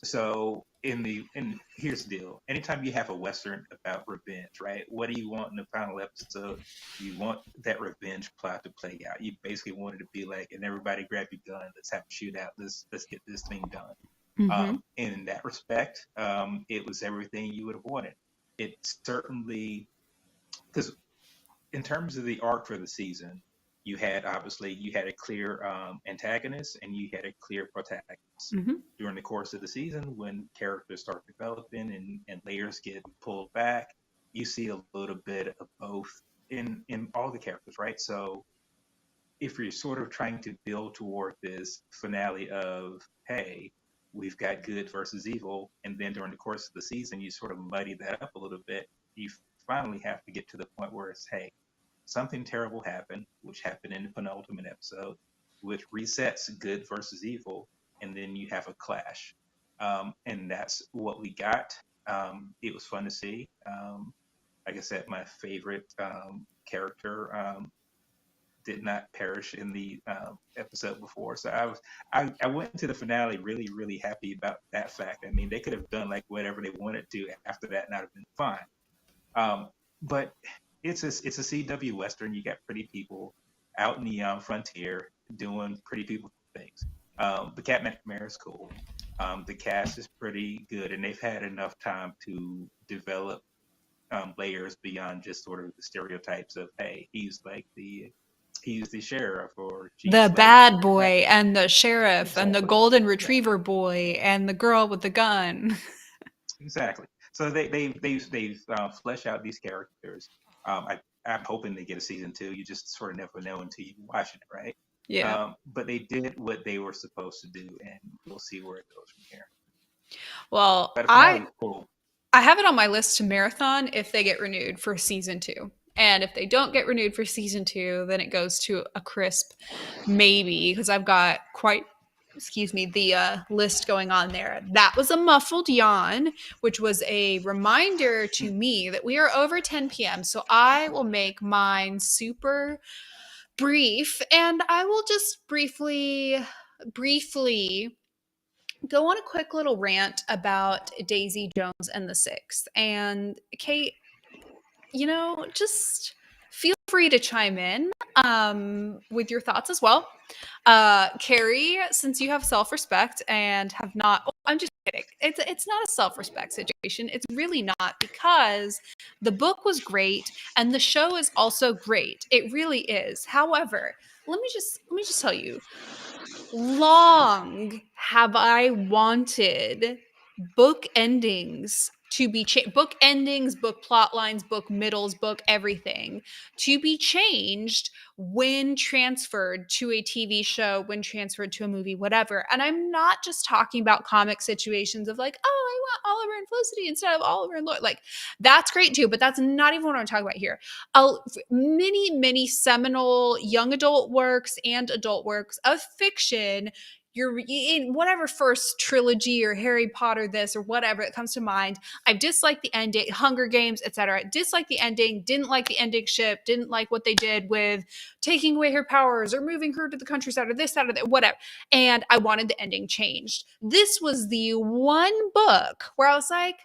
So in here's the deal. Anytime you have a western about revenge, right? What do you want in the final episode? You want that revenge plot to play out. You basically want it to be like, and everybody grab your gun, let's have a shootout, let's get this thing done.
Hmm.
And in that respect, it was everything you would have wanted. It certainly, because in terms of the arc for the season, you had a clear antagonist and you had a clear protagonist.
Mm-hmm.
During the course of the season, when characters start developing and layers get pulled back, you see a little bit of both in all the characters, right? So if you're sort of trying to build toward this finale of, hey, we've got good versus evil, and then during the course of the season you sort of muddy that up a little bit, you finally have to get to the point where it's, hey, something terrible happened, which happened in the penultimate episode, which resets good versus evil, and then you have a clash. And that's what we got. It was fun to see. Like I said, my favorite character did not perish in the episode before. So I went into the finale really happy about that fact. I mean, they could have done like whatever they wanted to after that, and I'd have been fine. But it's a CW Western. You got pretty people out in the frontier doing pretty people things. The Cammien Ray is cool. The cast is pretty good, and they've had enough time to develop layers beyond just sort of the stereotypes of, hey, he's the sheriff, or she's
The
like
bad boy and the sheriff and the
exactly,
golden retriever boy and the girl with the gun.
exactly. So they've fleshed out these characters. I'm hoping they get a season 2. You just sort of never know until you watch it, right?
Yeah.
But they did what they were supposed to do, and we'll see where it goes from here.
Well,
But the finale was cool.
I have it on my list to marathon if they get renewed for season 2. And if they don't get renewed for season 2, then it goes to a crisp maybe, because I've got the list going on there. That was a muffled yawn, which was a reminder to me that we are over 10 p.m. So I will make mine super brief, and I will just briefly go on a quick little rant about Daisy Jones and the Six. And Kate, just feel free to chime in with your thoughts as well. Carey, since you have self-respect and have not, I'm just kidding. It's not a self-respect situation. It's really not, because the book was great and the show is also great. It really is. However, let me just tell you, long have I wanted book endings to be book endings, book plot lines, book middles, book everything to be changed when transferred to a TV show, when transferred to a movie, whatever. And I'm not just talking about comic situations of like, oh, I want Oliver and Felicity instead of Oliver and Lloyd. Like, that's great too, but that's not even what I'm talking about here. Many seminal young adult works and adult works of fiction, you're in whatever first trilogy or Harry Potter this or whatever that comes to mind. I disliked the ending, Hunger Games, etc. Disliked the ending, didn't like the ending ship, didn't like what they did with taking away her powers or moving her to the countryside or this, that, or that, whatever. And I wanted the ending changed. This was the one book where I was like,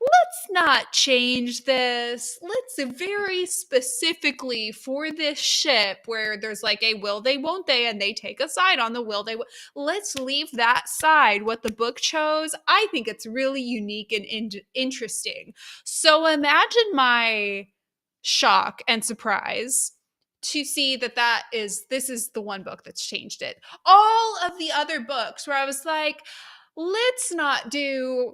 let's not change this. Let's very specifically for this ship where there's like a will they, won't they, and they take a side on the will they. Let's leave that side what the book chose. I think it's really unique and interesting. So imagine my shock and surprise to see this is the one book that's changed it. All of the other books where I was like, let's not do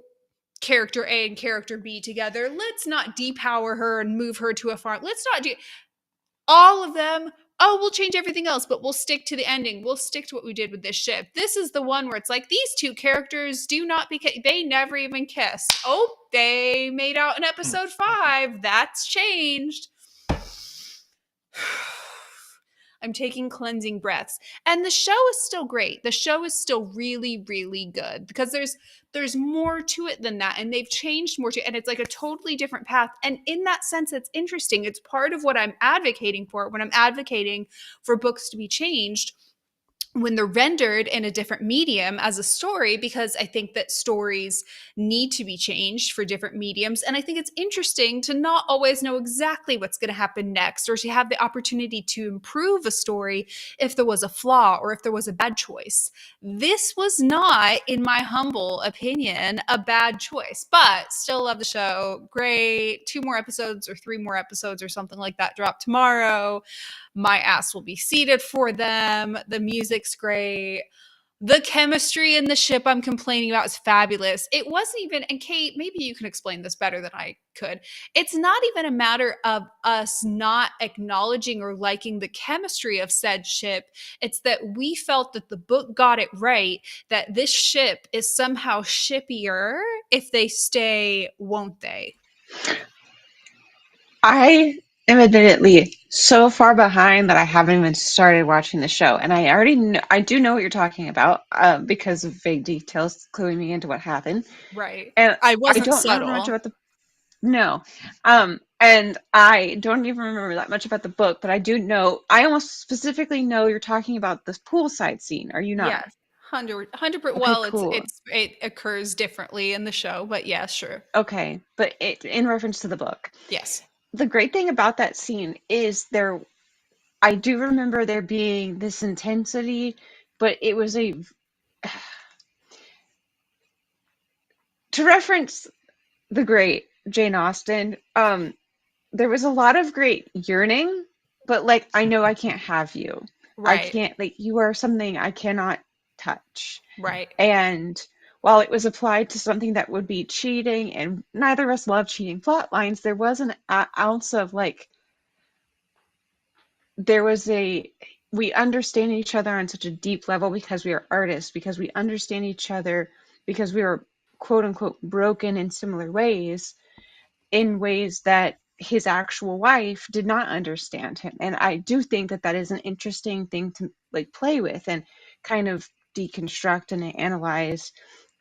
character A and character B together. Let's not depower her and move her to a farm. Let's not do all of them. Oh, we'll change everything else, but we'll stick to the ending. We'll stick to what we did with this ship. This is the one where it's like, these two characters do not they never even kiss. Oh, they made out in episode 5. That's changed. I'm taking cleansing breaths. And the show is still great. The show is still really, really good because there's more to it than that. And they've changed more to it. And it's like a totally different path. And in that sense, it's interesting. It's part of what I'm advocating for when I'm advocating for books to be changed when they're rendered in a different medium as a story, because I think that stories need to be changed for different mediums. And I think it's interesting to not always know exactly what's going to happen next, or to have the opportunity to improve a story if there was a flaw or if there was a bad choice. This was not, in my humble opinion, a bad choice, but still love the show. Great. 2 more episodes or 3 more episodes or something like that drop tomorrow. my ass will be seated for them. The music's great. The chemistry in the ship I'm complaining about is fabulous. It wasn't even, and Kate, maybe you can explain this better than I could. It's not even a matter of us not acknowledging or liking the chemistry of said ship. It's that we felt that the book got it right, that this ship is somehow shippier if they stay, won't they?
I am admittedly so far behind that I haven't even started watching the show, and I already know, I do know what you're talking about because of vague details cluing me into what happened,
Right.
and
I
I
wasn't
don't remember much
subtle.
about the no, and I don't even remember that much about the book, but I do know. I almost specifically know you're talking about this poolside scene. Are you not?
Yes. 100.
Okay,
Well,
cool.
it occurs differently in the show, but yeah, sure.
Okay, but in reference to the book,
Yes.
the great thing about that scene is there. I do remember there being this intensity, but it was a to reference the great Jane Austen. There was a lot of great yearning, but like I know I can't have you. I
Right.
can't like you are something I cannot touch.
Right.
And while it was applied to something that would be cheating, and neither of us love cheating plot lines, there was an ounce of like there was a we understand each other on such a deep level because we are artists, because we understand each other because we are quote unquote broken in similar ways, in ways that his actual wife did not understand him. And I do think that that is an interesting thing to like play with and kind of deconstruct and analyze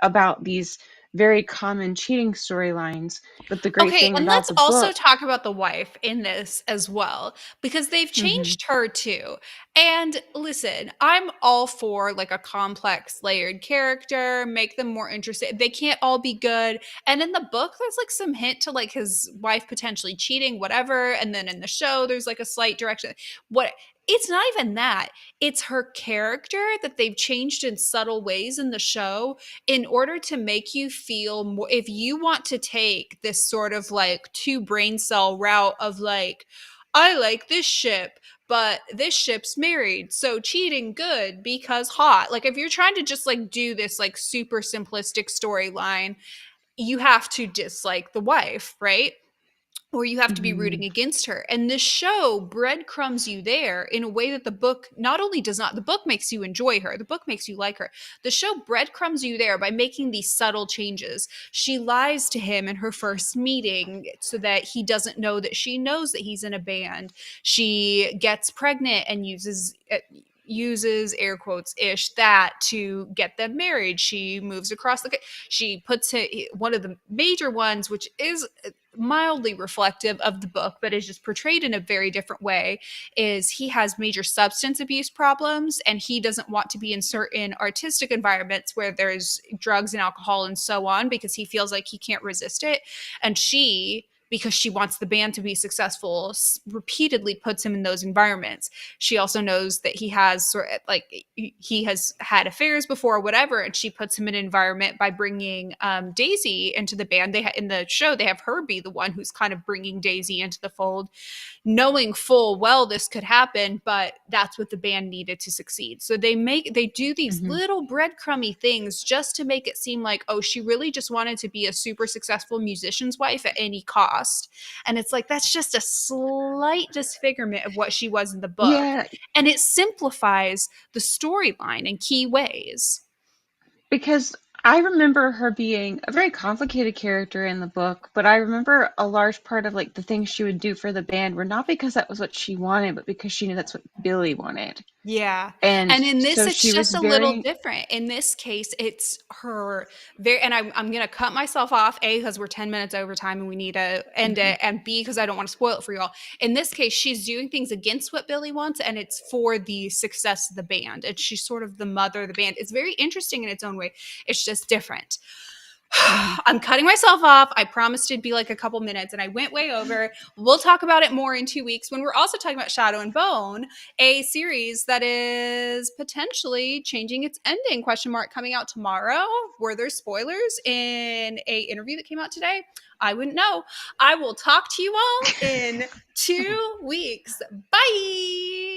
about these very common cheating storylines. But the great
Okay,
thing
and
about
let's
the
also
book,
talk about the wife in this as well, because they've
mhm,
changed her too. And listen, I'm all for like a complex, layered character, make them more interesting. They can't all be good. And in the book, there's like some hint to like his wife potentially cheating, whatever. And then in the show, there's like a slight direction. What it's not even that. It's her character that they've changed in subtle ways in the show in order to make you feel more, if you want to take this sort of like two brain cell route of like, I like this ship, but this ship's married, so cheating good because hot. Like if you're trying to just like do this like super simplistic storyline, you have to dislike the wife, right? Or you have to be
mhm.
rooting against her. And this show breadcrumbs you there in a way that the book not only does not, the book makes you enjoy her, the book makes you like her. The show breadcrumbs you there by making these subtle changes. She lies to him in her first meeting so that he doesn't know that she knows that he's in a band. She gets pregnant and uses air quotes ish that to get them married. She moves across the, she puts one of the major ones, which is mildly reflective of the book, but is just portrayed in a very different way, is he has major substance abuse problems and he doesn't want to be in certain artistic environments where there's drugs and alcohol and so on because he feels like he can't resist it. And she, because she wants the band to be successful, repeatedly puts him in those environments. She also knows that he has sort of like he has had affairs before, whatever, and she puts him in an environment by bringing Daisy into the band. In the show they have her be the one who's kind of bringing Daisy into the fold, knowing full well this could happen, but that's what the band needed to succeed. So they do these
Mhm.
little breadcrumby things just to make it seem like, oh, she really just wanted to be a super successful musician's wife at any cost. And it's like that's just a slight disfigurement of what she was in the book.
Yeah,
And it simplifies the storyline in key ways.
because I remember her being a very complicated character in the book, but I remember a large part of like the things she would do for the band were not because that was what she wanted, but because she knew that's what Billy wanted.
Yeah.
And
And in this,
so
it's
she was
just a little
very,
different. In this case, it's her very, and I'm going to cut myself off, A, because we're 10 minutes over time and we need to end
mhm,
it, and B, because I don't want to spoil it for y'all. In this case, she's doing things against what Billy wants, and it's for the success of the band. And she's sort of the mother of the band. It's very interesting in its own way. It's just different.
mhm.
I'm cutting myself off. I promised it'd be like a couple minutes and I went way over. We'll talk about it more in 2 weeks when we're also talking about Shadow and Bone, a series that is potentially changing its ending, question mark, coming out tomorrow. Were there spoilers in a interview that came out today? I wouldn't know. I will talk to you all in 2 weeks. Bye.